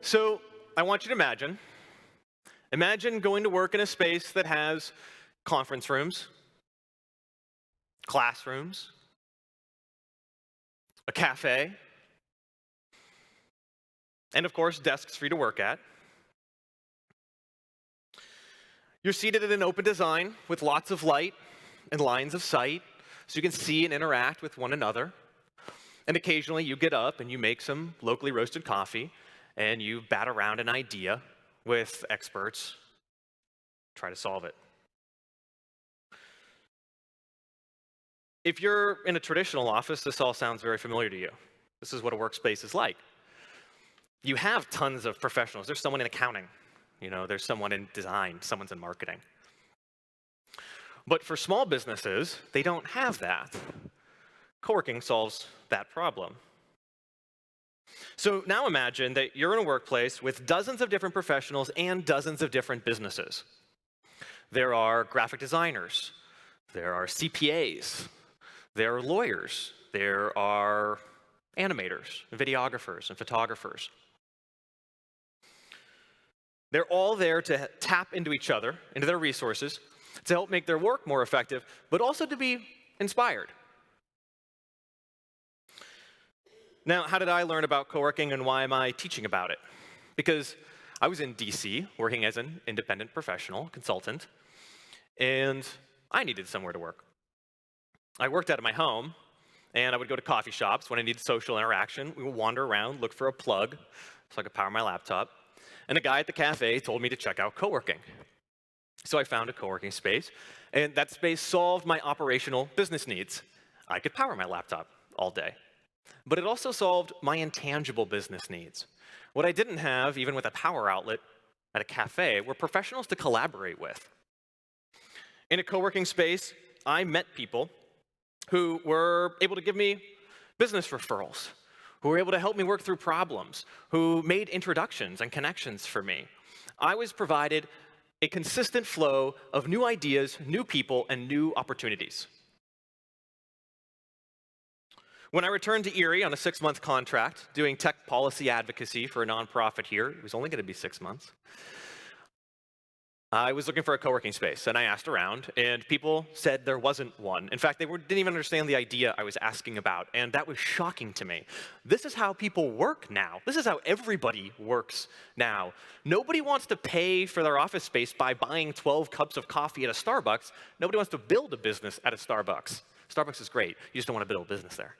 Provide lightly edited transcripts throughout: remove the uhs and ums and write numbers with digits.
So I want you to imagine going to work in a space that has conference rooms, classrooms, a cafe, and of course, desks for you to work at. You're seated in an open design with lots of light and lines of sight, so you can see and interact with one another. And occasionally you get up and you make some locally roasted coffee, and you bat around an idea with experts, try to solve it. If you're in a traditional office, this all sounds very familiar to you. This is what a workspace is like. You have tons of professionals. There's someone in accounting, there's someone in design, someone's in marketing. But for small businesses, they don't have that. Coworking solves that problem. So now imagine that you're in a workplace with dozens of different professionals and dozens of different businesses. There are graphic designers, there are CPAs, there are lawyers, there are animators, videographers, and photographers. They're all there to tap into each other, into their resources, to help make their work more effective, but also to be inspired. Now, how did I learn about coworking and why am I teaching about it? Because I was in DC working as an independent professional consultant, and I needed somewhere to work. I worked out of my home, and I would go to coffee shops when I needed social interaction. We would wander around, look for a plug so I could power my laptop. And a guy at the cafe told me to check out coworking. So I found a coworking space, and that space solved my operational business needs. I could power my laptop all day. But it also solved my intangible business needs. What I didn't have, even with a power outlet at a cafe, were professionals to collaborate with. In a coworking space, I met people who were able to give me business referrals, who were able to help me work through problems, who made introductions and connections for me. I was provided a consistent flow of new ideas, new people, and new opportunities. When I returned to Erie on a 6-month contract, doing tech policy advocacy for a nonprofit here, it was only going to be 6 months, I was looking for a co-working space, and I asked around, and people said there wasn't one. In fact, they didn't even understand the idea I was asking about, and that was shocking to me. This is how people work now. This is how everybody works now. Nobody wants to pay for their office space by buying 12 cups of coffee at a Starbucks. Nobody wants to build a business at a Starbucks. Starbucks is great. You just don't want to build a business there.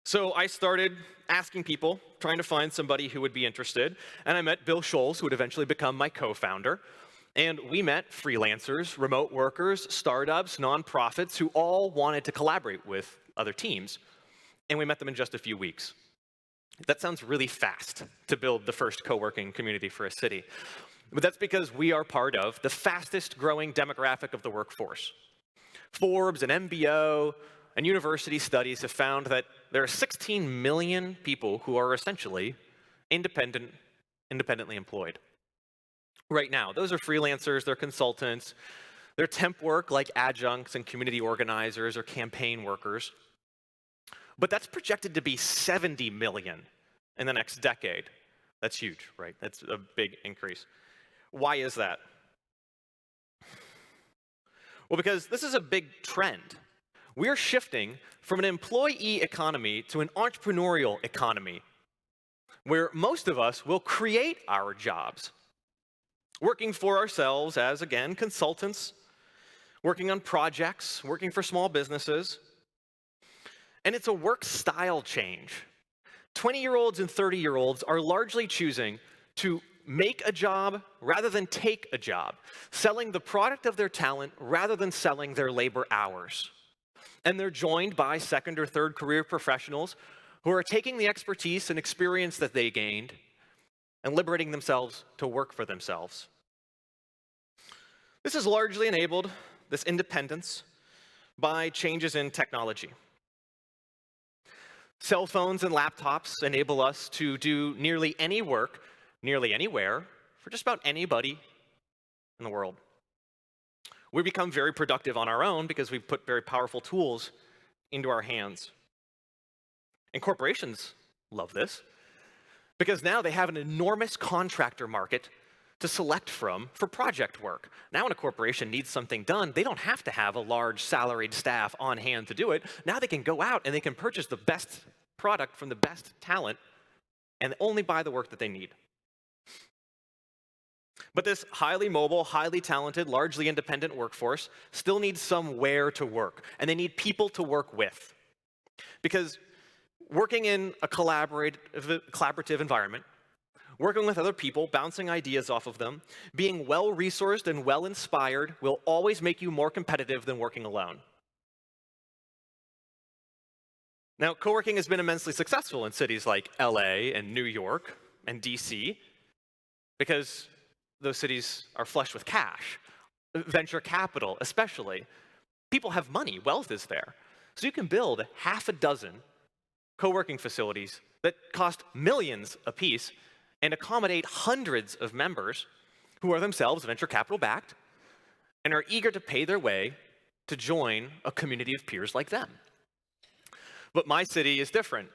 So I started asking people, trying to find somebody who would be interested, and I met Bill Scholes, who would eventually become my co-founder, and we met freelancers, remote workers, startups, nonprofits, who all wanted to collaborate with other teams, and we met them in just a few weeks. That sounds really fast to build the first co-working community for a city, but that's because we are part of the fastest growing demographic of the workforce. Forbes and MBO and university studies have found that there are 16 million people who are essentially independently employed right now. Those are freelancers, they're consultants, they're temp work like adjuncts and community organizers or campaign workers. But that's projected to be 70 million in the next decade. That's huge, right? That's a big increase. Why is that? Well, because this is a big trend. We're shifting from an employee economy to an entrepreneurial economy, where most of us will create our jobs, working for ourselves as, again, consultants, working on projects, working for small businesses. And it's a work style change. 20-year-olds and 30-year-olds are largely choosing to make a job rather than take a job, selling the product of their talent rather than selling their labor hours. And they're joined by second or third career professionals who are taking the expertise and experience that they gained and liberating themselves to work for themselves. This has largely enabled this independence by changes in technology. Cell phones and laptops enable us to do nearly any work, nearly anywhere, for just about anybody in the world. We become very productive on our own because we've put very powerful tools into our hands. And corporations love this. because now they have an enormous contractor market to select from for project work. Now when a corporation needs something done, they don't have to have a large salaried staff on hand to do it. Now they can go out and they can purchase the best product from the best talent and only buy the work that they need. But this highly mobile, highly talented, largely independent workforce still needs somewhere to work, and they need people to work with. Because working in a collaborative environment, working with other people, bouncing ideas off of them, being well-resourced and well-inspired will always make you more competitive than working alone. Now, co-working has been immensely successful in cities like LA and New York and DC because those cities are flush with cash, venture capital especially. People have money, wealth is there. So you can build half a dozen co-working facilities that cost millions apiece and accommodate hundreds of members who are themselves venture capital backed and are eager to pay their way to join a community of peers like them. But my city is different.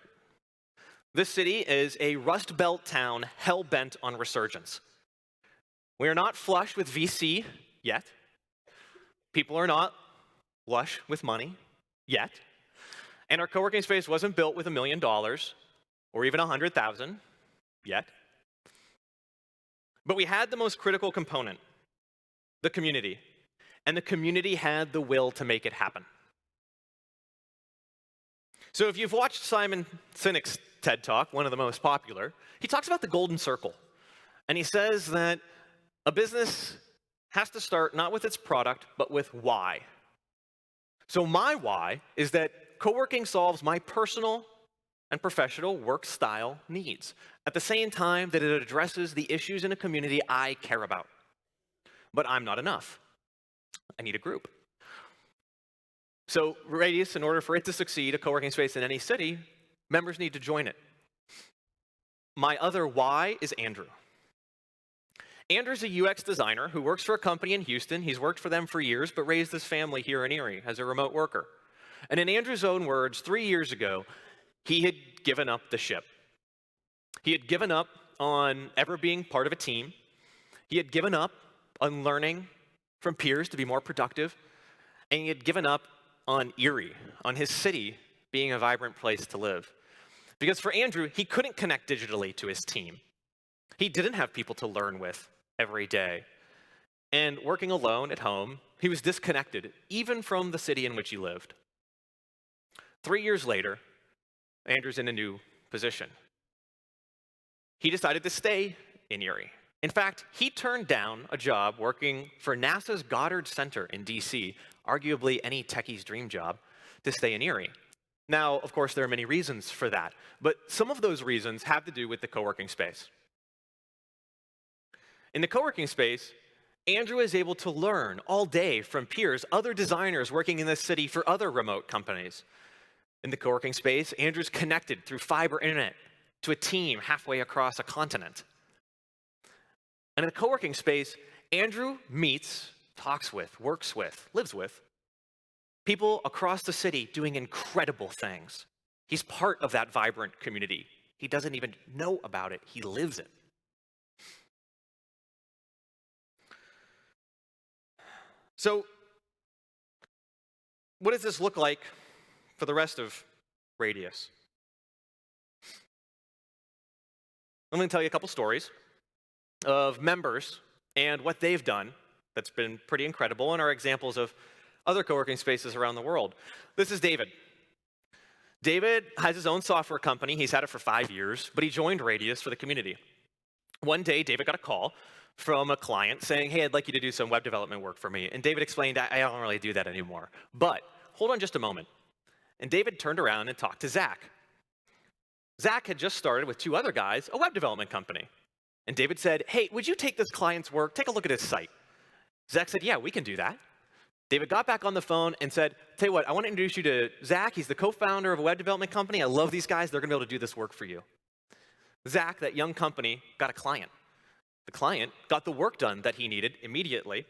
This city is a Rust Belt town hell-bent on resurgence. We are not flush with VC yet. People are not lush with money yet. And our co-working space wasn't built with $1 million or even 100,000 yet. But we had the most critical component, the community. And the community had the will to make it happen. So if you've watched Simon Sinek's TED Talk, one of the most popular, he talks about the golden circle. And he says that a business has to start not with its product, but with why. So my why is that co-working solves my personal and professional work style needs, at the same time that it addresses the issues in a community I care about. But I'm not enough. I need a group. So Radius, in order for it to succeed, a co-working space in any city, members need to join it. My other why is Andrew. Andrew's a UX designer who works for a company in Houston. He's worked for them for years, but raised his family here in Erie as a remote worker. And in Andrew's own words, 3 years ago, he had given up the ship. He had given up on ever being part of a team. He had given up on learning from peers to be more productive. And he had given up on Erie, on his city being a vibrant place to live. Because for Andrew, he couldn't connect digitally to his team. He didn't have people to learn with every day. And working alone at home, he was disconnected, even from the city in which he lived. 3 years later, Andrew's in a new position. He decided to stay in Erie. In fact, he turned down a job working for NASA's Goddard Center in DC, arguably any techie's dream job, to stay in Erie. Now, of course, there are many reasons for that, but some of those reasons have to do with the co-working space. In the co-working space, Andrew is able to learn all day from peers, other designers working in this city for other remote companies. In the co-working space, Andrew's connected through fiber internet to a team halfway across a continent. And in the co-working space, Andrew meets, talks with, works with, lives with people across the city doing incredible things. He's part of that vibrant community. He doesn't even know about it. He lives it. So, what does this look like for the rest of Radius? I'm going to tell you a couple stories of members and what they've done that's been pretty incredible and are examples of other co-working spaces around the world. This is David. David has his own software company. He's had it for 5 years, but he joined Radius for the community. One day, David got a call from a client saying, hey, I'd like you to do some web development work for me. And David explained, I don't really do that anymore. But hold on just a moment. And David turned around and talked to Zach. Zach had just started with 2 other guys, a web development company. And David said, hey, would you take this client's work? Take a look at his site. Zach said, yeah, we can do that. David got back on the phone and said, tell you what, I want to introduce you to Zach. He's the co-founder of a web development company. I love these guys. They're going to be able to do this work for you. Zach, that young company, got a client. The client got the work done that he needed immediately.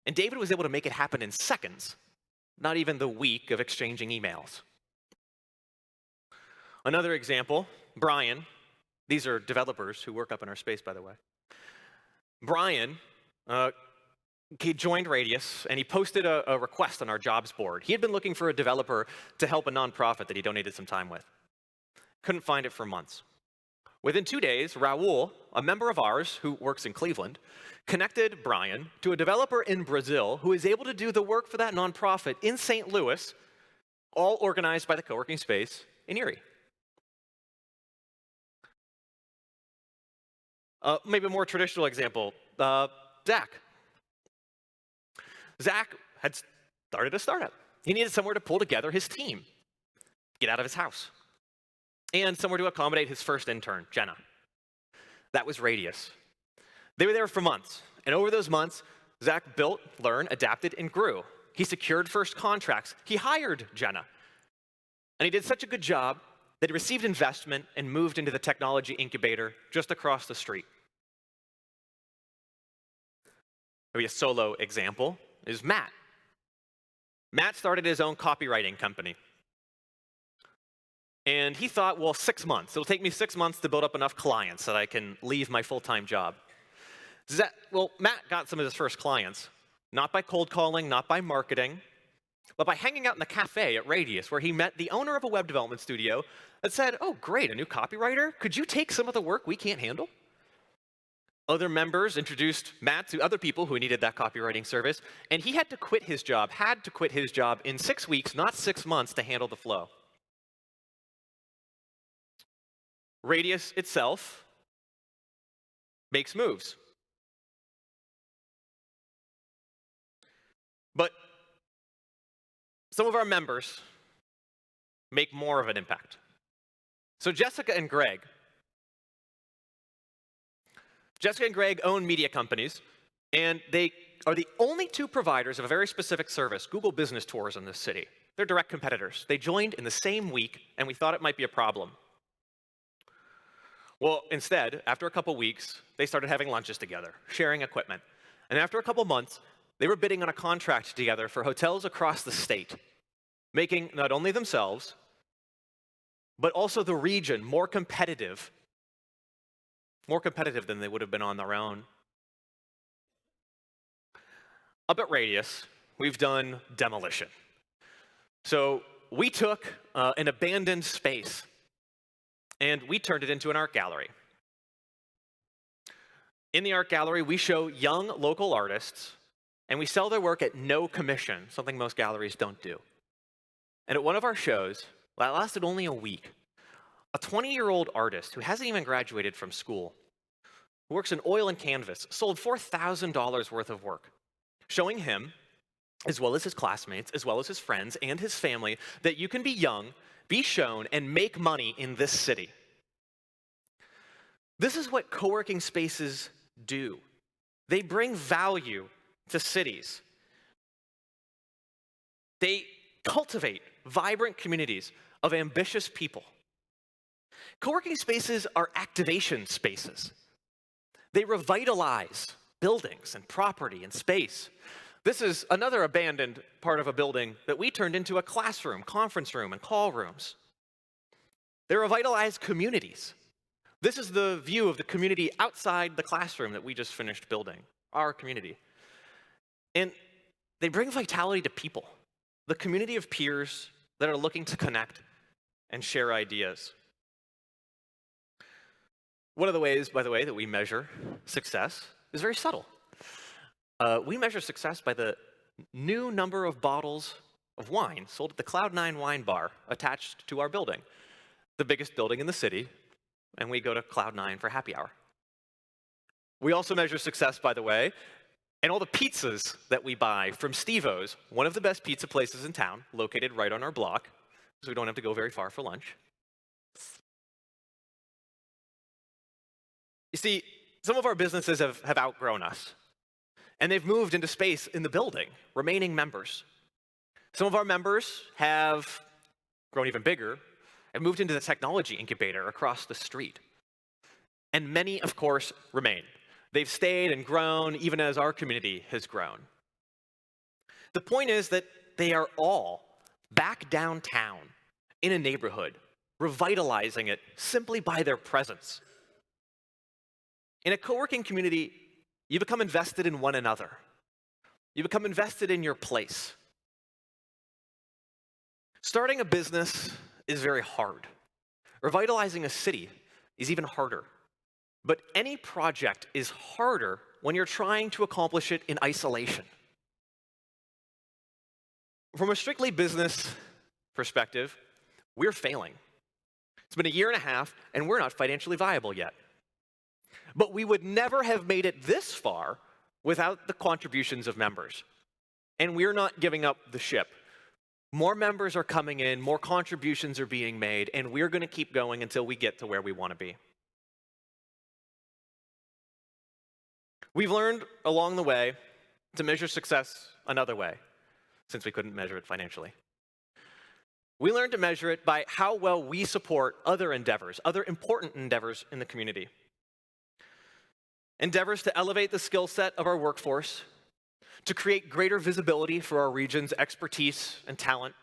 And David was able to make it happen in seconds, not even the week of exchanging emails. Another example, Brian. These are developers who work up in our space, by the way. Brian, he joined Radius, and he posted a request on our jobs board. He had been looking for a developer to help a nonprofit that he donated some time with. Couldn't find it for months. Within 2 days, Raul, a member of ours who works in Cleveland, connected Brian to a developer in Brazil who is able to do the work for that nonprofit in St. Louis, all organized by the co-working space in Erie. Maybe a more traditional example, Zach. Zach had started a startup. He needed somewhere to pull together his team, get out of his house, and somewhere to accommodate his first intern, Jenna. That was Radius. They were there for months, and over those months, Zach built, learned, adapted, and grew. He secured first contracts. He hired Jenna. And he did such a good job that he received investment and moved into the technology incubator just across the street. Maybe a solo example is Matt. Matt started his own copywriting company. And he thought, well, 6 months. It'll take me 6 months to build up enough clients that I can leave my full-time job. Well, Matt got some of his first clients, not by cold calling, not by marketing, but by hanging out in the cafe at Radius, where he met the owner of a web development studio that said, oh, great, a new copywriter? Could you take some of the work we can't handle? Other members introduced Matt to other people who needed that copywriting service, and he had to quit his job in 6 weeks, not 6 months, to handle the flow. Radius itself makes moves. But some of our members make more of an impact. So Jessica and Greg own media companies, and they are the only two providers of a very specific service, Google Business Tours, in this city. They're direct competitors. They joined in the same week, and we thought it might be a problem. Well, instead, after a couple weeks, they started having lunches together, sharing equipment. And after a couple months, they were bidding on a contract together for hotels across the state, making not only themselves, but also the region more competitive than they would have been on their own. Up at Radius, we've done demolition. So we took an abandoned space, and we turned it into an art gallery. In the art gallery, we show young local artists, and we sell their work at no commission, something most galleries don't do. And at one of our shows, that lasted only a week, a 20-year-old artist who hasn't even graduated from school, who works in oil and canvas, sold $4,000 worth of work, showing him, as well as his classmates, as well as his friends and his family, that you can be young, be shown, and make money in this city. This is what co-working spaces do. They bring value to cities. They cultivate vibrant communities of ambitious people. Co-working spaces are activation spaces. They revitalize buildings and property and space. This is another abandoned part of a building that we turned into a classroom, conference room, and call rooms. They revitalize communities. This is the view of the community outside the classroom that we just finished building, our community. And they bring vitality to people, the community of peers that are looking to connect and share ideas. One of the ways, by the way, that we measure success is very subtle. We measure success by the new number of bottles of wine sold at the Cloud9 wine bar attached to our building, the biggest building in the city, and we go to Cloud9 for happy hour. We also measure success, by the way, in all the pizzas that we buy from Steve-O's, one of the best pizza places in town, located right on our block, so we don't have to go very far for lunch. You see, some of our businesses have outgrown us, and they've moved into space in the building, remaining members. Some of our members have grown even bigger and moved into the technology incubator across the street. And many, of course, remain. They've stayed and grown even as our community has grown. The point is that they are all back downtown in a neighborhood, revitalizing it simply by their presence. In a co-working community, you become invested in one another. You become invested in your place. Starting a business is very hard. Revitalizing a city is even harder. But any project is harder when you're trying to accomplish it in isolation. From a strictly business perspective, we're failing. It's been a year and a half, and we're not financially viable yet. But we would never have made it this far without the contributions of members. And we're not giving up the ship. More members are coming in, more contributions are being made, and we're going to keep going until we get to where we want to be. We've learned along the way to measure success another way, since we couldn't measure it financially. We learned to measure it by how well we support other endeavors, other important endeavors in the community. Endeavors to elevate the skill set of our workforce, to create greater visibility for our region's expertise and talent,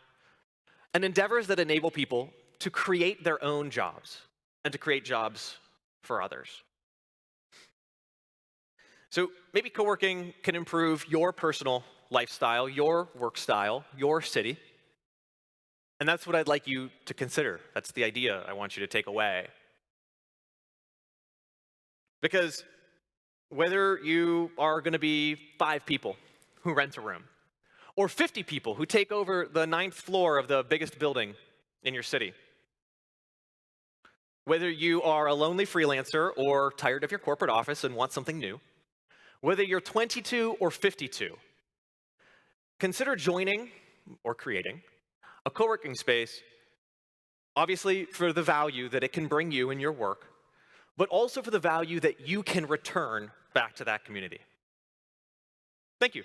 and endeavors that enable people to create their own jobs and to create jobs for others. So maybe co-working can improve your personal lifestyle, your work style, your city. And that's what I'd like you to consider. That's the idea I want you to take away. Because whether you are going to be 5 people who rent a room, or 50 people who take over the 9th floor of the biggest building in your city, whether you are a lonely freelancer or tired of your corporate office and want something new, whether you're 22 or 52, consider joining or creating a co-working space, obviously for the value that it can bring you in your work, but also for the value that you can return back to that community. Thank you.